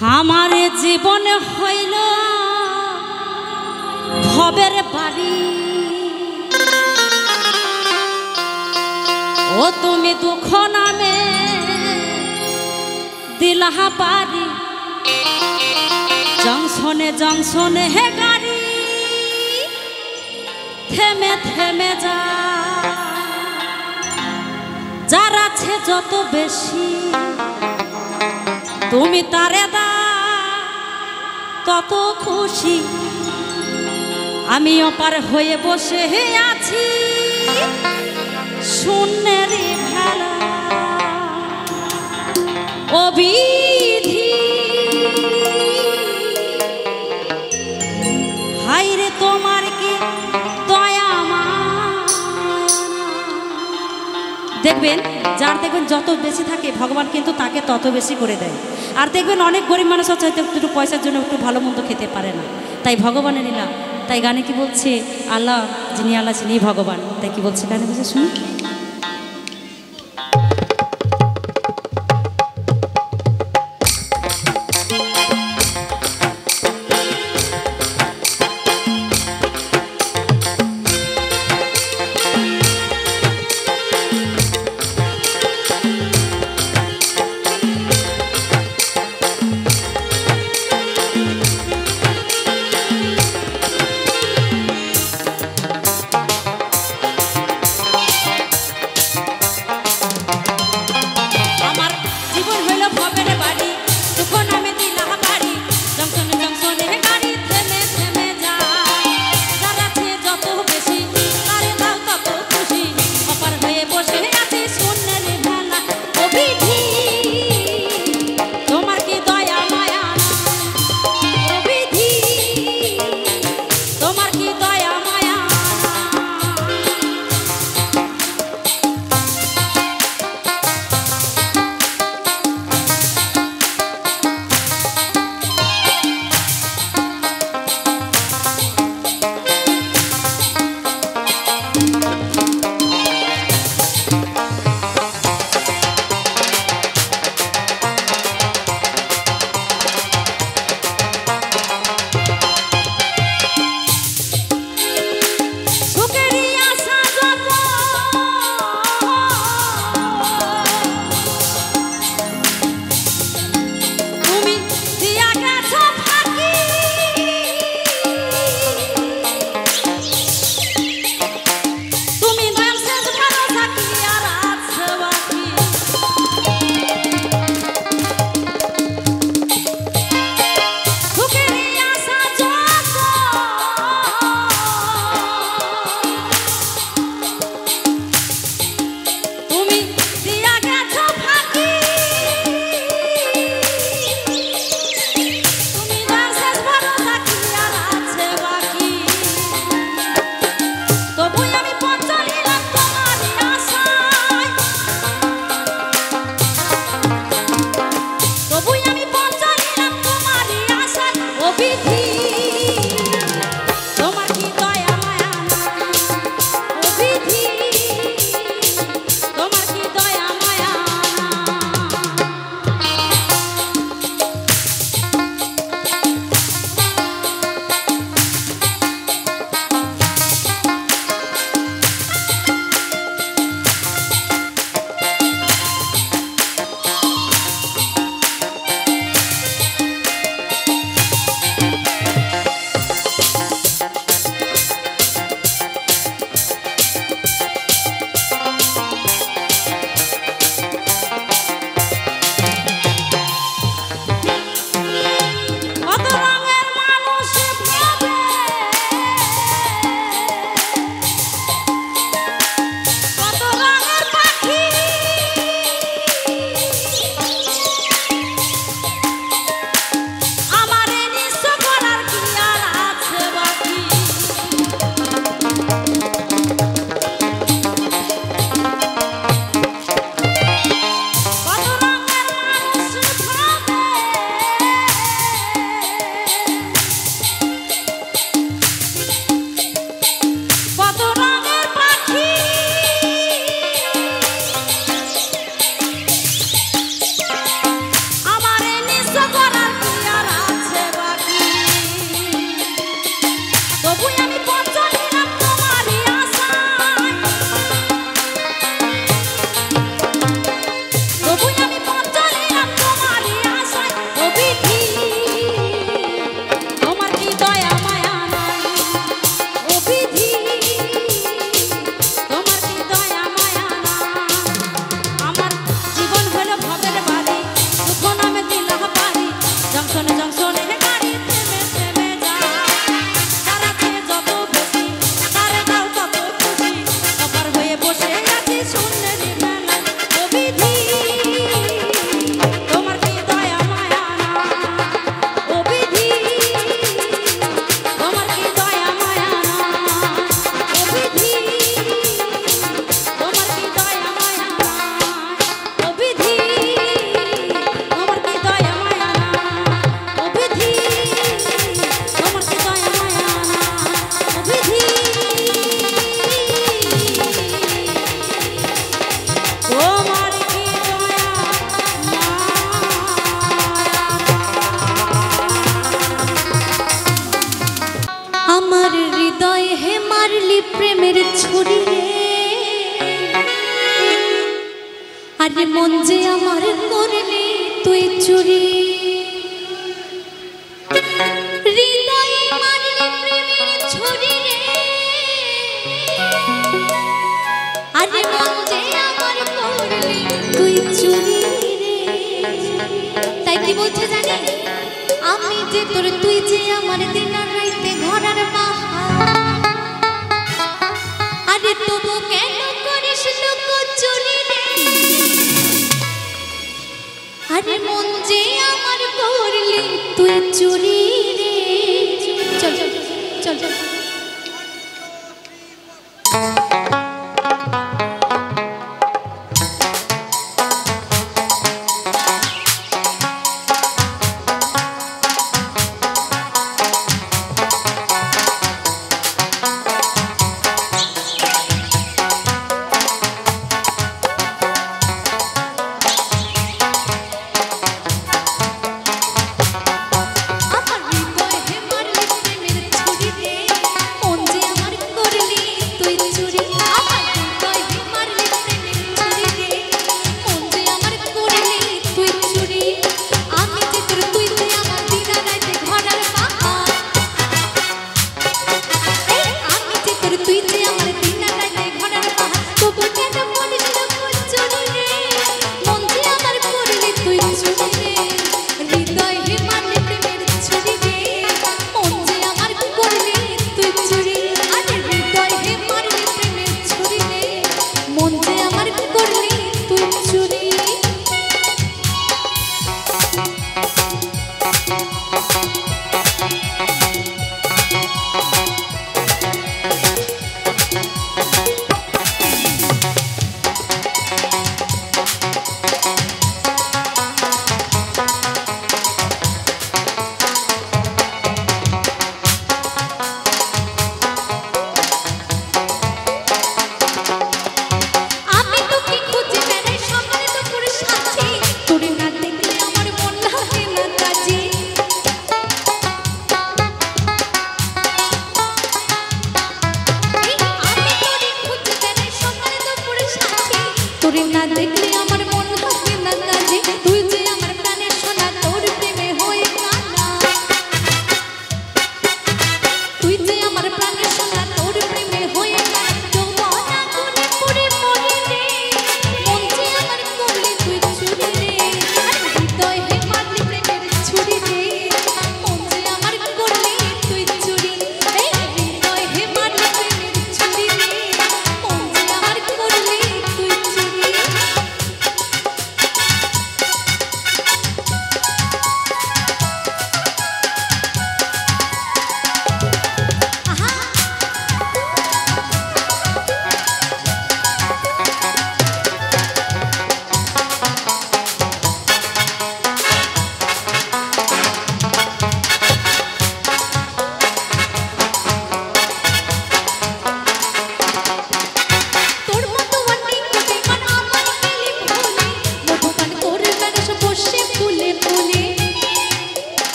আমার জীবনে হইল ভবের বাড়ি, ও তুমি দুঃখ নামে দিলাহা বাড়ি। জংশনে জংশনে হে গাড়ি থেমে থেমে যা, যার আছে যত বেশি তুমি তারে দা তত খুশি। আমি অপার হয়ে বসে আছি শূন্যের ভেলা, ও বিধি হাইরে তোমার কি দয়া মায়া। দেখবেন যার দেখবেন যত বেশি থাকে ভগবান কিন্তু তাকে তত বেশি করে দেয়। আর দেখবেন অনেক গরিব মানুষ আছে হয়তো একটু পয়সার জন্য একটু ভালো মন্দ খেতে পারে না, তাই ভগবানের লীলা। তাই গানে কি বলছে, আল্লাহ যিনি আল্লাহ যিনি ভগবান। তাই কি বলছে গানে বুঝে শুনি, প্রেমের ছুরি আরে মন যে আমার করলি তুই চুরি হৃদয়ে মারলি প্রেমের ছুরি আরে মন যে আমার করলি তুই চুরি তাই কি বলছে জানি আমি যে তোর তুই যে আমার দিন আর রাইতে ঘরার বাহা আরে তবু কেন করিস লুকোচুরি রে আরে মন যে আমার করলি তুই চুরি রে চল চল চল চল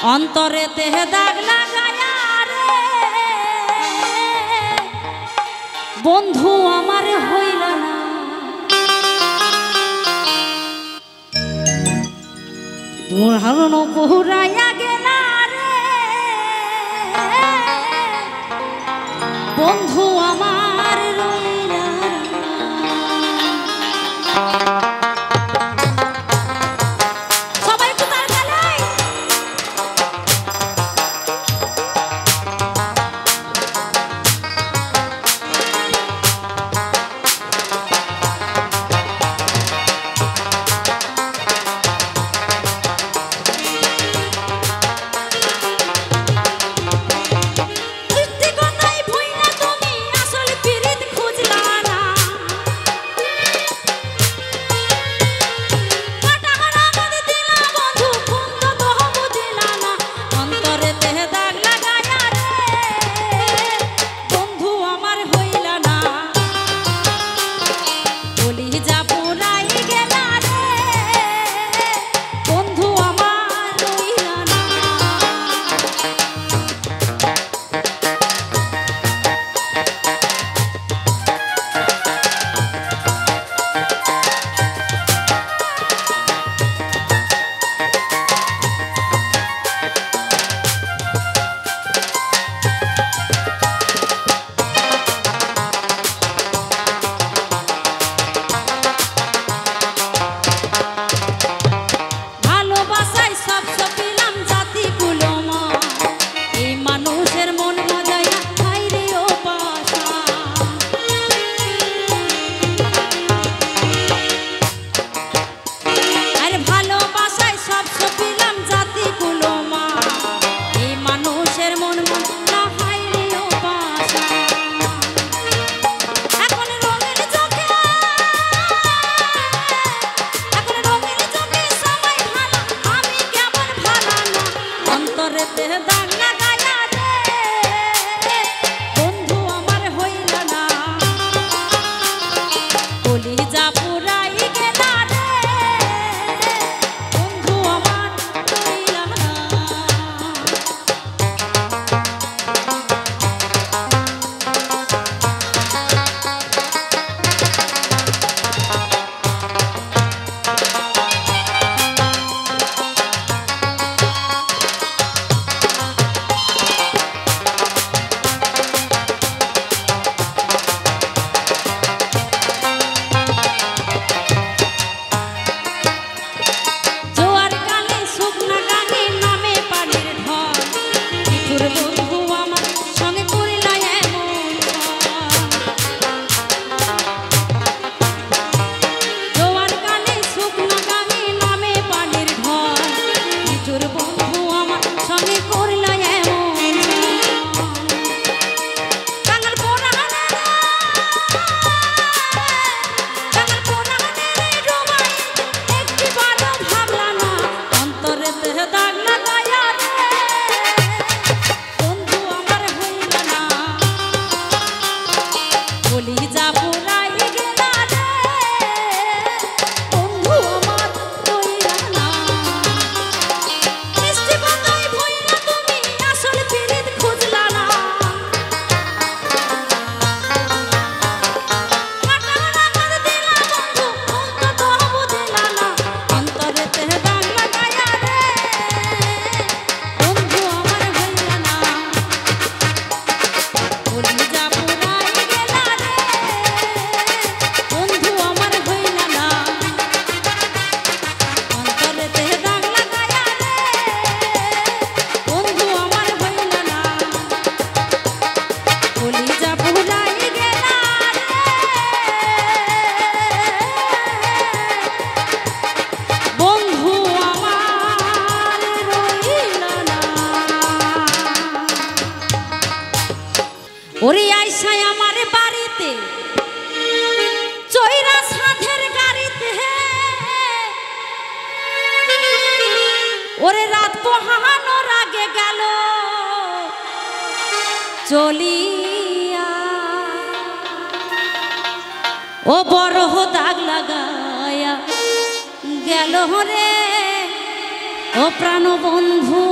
অন্তরে তেহে দাগ লাগায়া রে বন্ধু আমার হইল না। তোর হারণ পুরাইয়া গেলা রে বন্ধু আমার রইল না। ওরে আইসায় আমার বাড়িতে চৈরা সাধের গাড়িতে ওরে রাত পোহানোর আগে গেল চলিয়া ও বড় দাগ লাগায়া গেল রে ও প্রাণ বন্ধু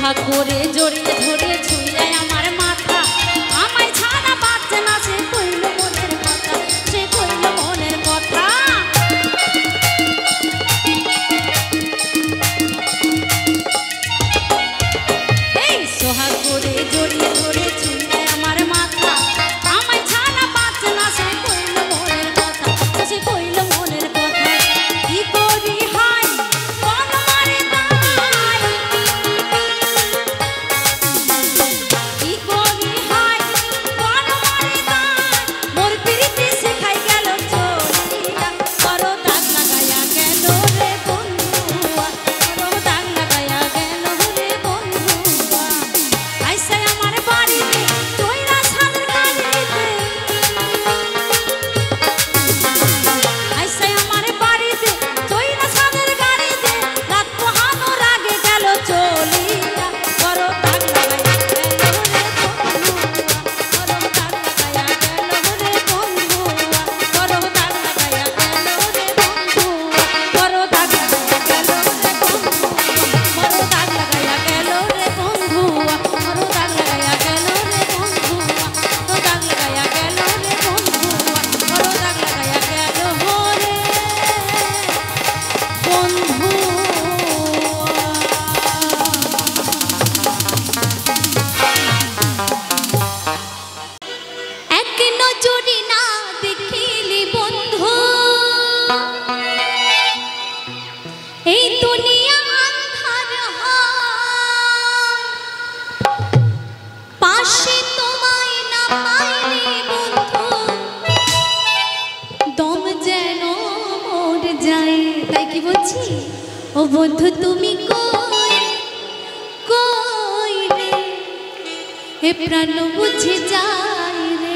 সোহাগ করে জড়িয়ে ধরে ছুঁয়ে আমার মাথা, আমায় ছাড়া বাঁচছে না, সে কইল মনের কথা, সে কইল মনের কথা। এই সোহাগ করে জড়িয়ে ধরে ছুঁয়ে আমার মাথা, আমায় ছাড়া বাঁচছে না, সে কইল মনের কথা, সে কইল মনের কথা। কি করি হাই কোন মারে তাই, কি করি হাই কোন মারে তাই, মোর প্রীতি শিখাই গেল চলিয়া, করো দাগ লাগাইয়া গেল রে বন্ধুয়া, করো দাগ লাগাইয়া গেল রে বন্ধুয়া। আইসা আমার বাড়িতে তোইরা সাদের গাড়িতে, আইসা আমার বাড়িতে তোইরা সাদের গাড়িতে, রাত পোহানোর আগে গেল চলিয়া, করো দাগ লাগাইয়া গেল রে বন্ধুয়া, করো দাগ লাগাইয়া গেল রে বন্ধুয়া, করো দাগ লাগাইয়া গেল রে বন্ধুয়া, করো দাগ লাগাইয়া গেল রে বন্ধুয়া, করো দাগ লাগাইয়া গেল রে বন্ধুয়া, করো দাগ লাগাইয়া গেল রে বন্ধুয়া, করো দাগ লাগাইয়া গেল রে বন্ধুয়া, করো দাগ লাগাইয়া গেল রে এক নজরে না দেখিলি বন্ধু, এই দুনিয়া আন্ধার হয়, পাশে তোমায় না পাইলে বন্ধু, দম যেন মোর যায়। তাই কি বলছি, ও বন্ধু তুমি কই কই রে, এ প্রাণ বুঝে যায় রে।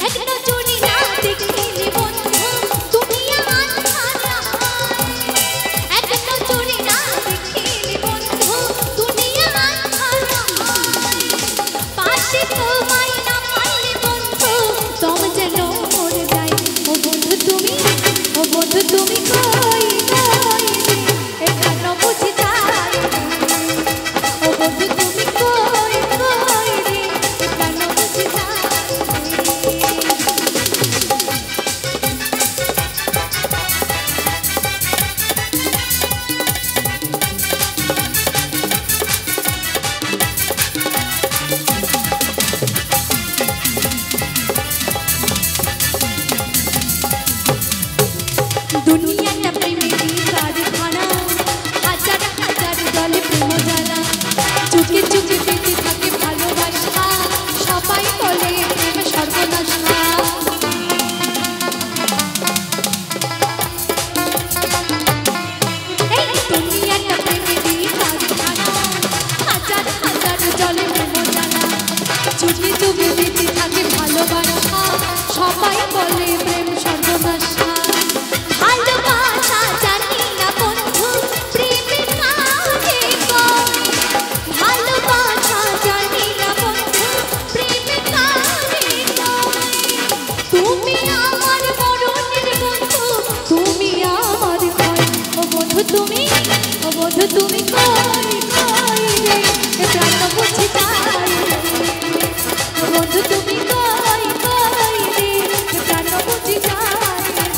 এক নজরে না দেখিলে বন্ধু, তুমি আন্ধার হয়, এক নজরে না দেখিলে বন্ধু, দুনিয়া আন্ধার হয়, পাশে তোমায় না পাইলে বন্ধু, দম যেন মোর যায়। ও বন্ধু তুমি, ও বন্ধু তুমি কই কই রে, এ প্রাণ বুঝে যায় রে। ও বন্ধু তুমি কই কই রে, এ প্রাণ বুঝে যায় রে। দুনিয়াটা প্রেমেরই কারখানা, হাজার হাজার দলে প্রেম জ্বালা, চুকে চুকে বেঁচে থাকে ভালোবাসা, সবাই বলে প্রেম সর্বনাশা। এই দুনিয়াটা প্রেমেরই কারখানা, হাজার হাজার দলে প্রেম জ্বালা, চুকে চুকে বেঁচে থাকে ভালোবাসা, সবাই বলে প্রেম সর্বনাশা। ভালোবাসা জানি না বন্ধু, প্রেমের কাছে কই, ভালোবাসা জানি না বন্ধু, প্রেমের কাছে কই, তুমি আমার মরণের বন্ধু, তুমি আমার ভয়। ও বন্ধু তুমি, ও বন্ধু তুমি কই কই রে, এ প্রাণ বুঝে যায় রে। ও বন্ধু তুমি কই কই রে, এ প্রাণ বুঝে যায় রে।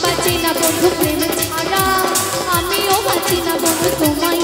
বাঁচি না বন্ধু প্রেম ছাড়া, আমিও বাঁচি না বন্ধু তোমায়